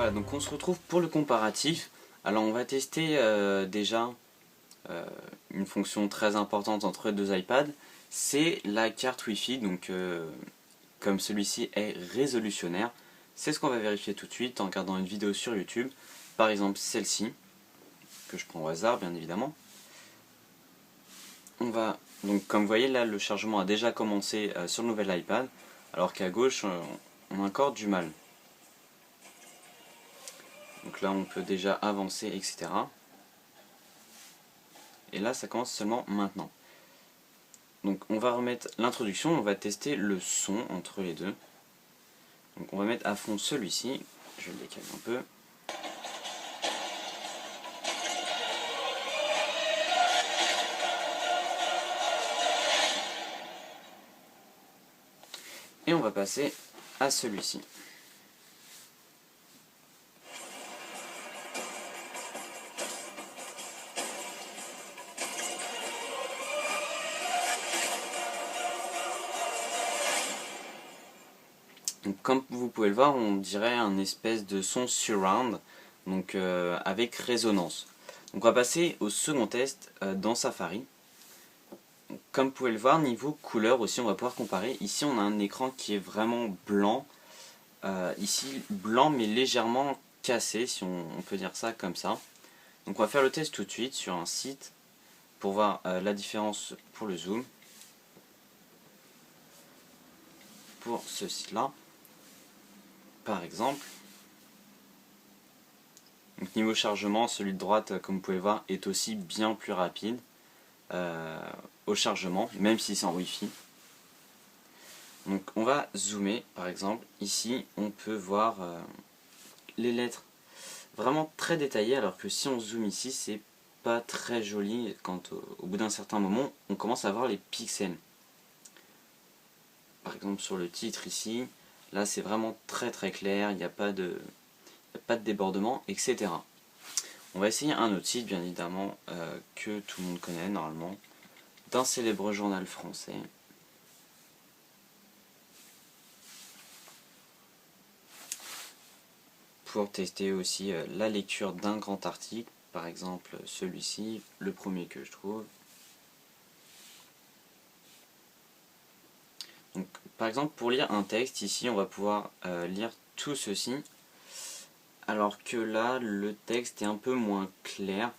Voilà, donc on se retrouve pour le comparatif. Alors on va tester déjà une fonction très importante entre les deux iPads, c'est la carte Wi-Fi. Donc comme celui-ci est résolutionnaire, c'est ce qu'on va vérifier tout de suite en regardant une vidéo sur YouTube. Par exemple celle-ci, que je prends au hasard bien évidemment. Donc comme vous voyez là, le chargement a déjà commencé sur le nouvel iPad, alors qu'à gauche on a encore du mal. Donc là on peut déjà avancer, etc. Et là ça commence seulement maintenant. Donc on va remettre l'introduction, on va tester le son entre les deux. Donc on va mettre à fond celui-ci, je le décale un peu. Et on va passer à celui-ci. Donc comme vous pouvez le voir, on dirait un espèce de son surround, donc avec résonance. Donc on va passer au second test dans Safari. Donc, comme vous pouvez le voir, niveau couleur aussi, on va pouvoir comparer. Ici on a un écran qui est vraiment blanc. Ici blanc mais légèrement cassé, si on peut dire ça comme ça. Donc on va faire le test tout de suite sur un site pour voir la différence pour le zoom. Pour ce site-là, par exemple. Donc niveau chargement, celui de droite, comme vous pouvez voir, est aussi bien plus rapide au chargement, même si c'est en Wi-Fi. Donc on va zoomer, par exemple, ici on peut voir les lettres vraiment très détaillées, alors que si on zoome ici, c'est pas très joli. Quand au bout d'un certain moment, on commence à voir les pixels. Par exemple sur le titre ici, là c'est vraiment très clair, il n'y a pas de débordement, etc. On va essayer un autre site, bien évidemment, que tout le monde connaît normalement, d'un célèbre journal français. Pour tester aussi la lecture d'un grand article, par exemple celui-ci, le premier que je trouve. Donc, par exemple, pour lire un texte, ici on va pouvoir lire tout ceci, alors que là le texte est un peu moins clair,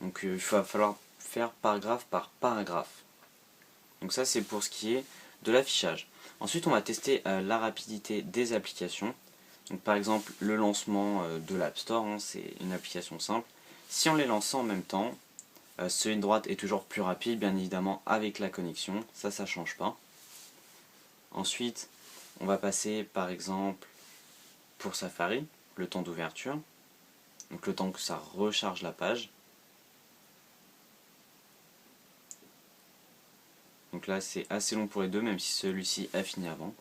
donc il va falloir faire paragraphe par paragraphe. Donc ça c'est pour ce qui est de l'affichage. Ensuite on va tester la rapidité des applications. Donc par exemple le lancement de l'App Store, hein, c'est une application simple. Si on les lance en même temps, celui de droite est toujours plus rapide, bien évidemment avec la connexion, ça change pas. Ensuite on va passer par exemple pour Safari, le temps d'ouverture, donc le temps que ça recharge la page. Donc là c'est assez long pour les deux, même si celui-ci a fini avant.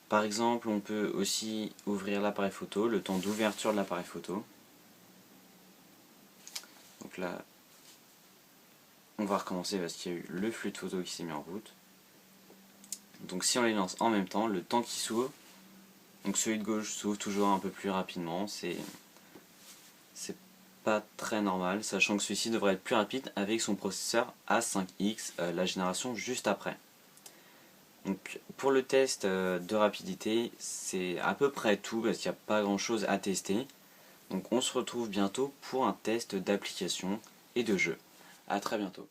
Par exemple, on peut aussi ouvrir l'appareil photo, le temps d'ouverture de l'appareil photo. Donc là, on va recommencer parce qu'il y a eu le flux de photos qui s'est mis en route. Donc si on les lance en même temps, le temps qui s'ouvre, donc celui de gauche s'ouvre toujours un peu plus rapidement, c'est pas très normal, sachant que celui-ci devrait être plus rapide avec son processeur A5X, la génération juste après. Donc pour le test de rapidité, c'est à peu près tout parce qu'il n'y a pas grand chose à tester. Donc on se retrouve bientôt pour un test d'application et de jeu. A très bientôt.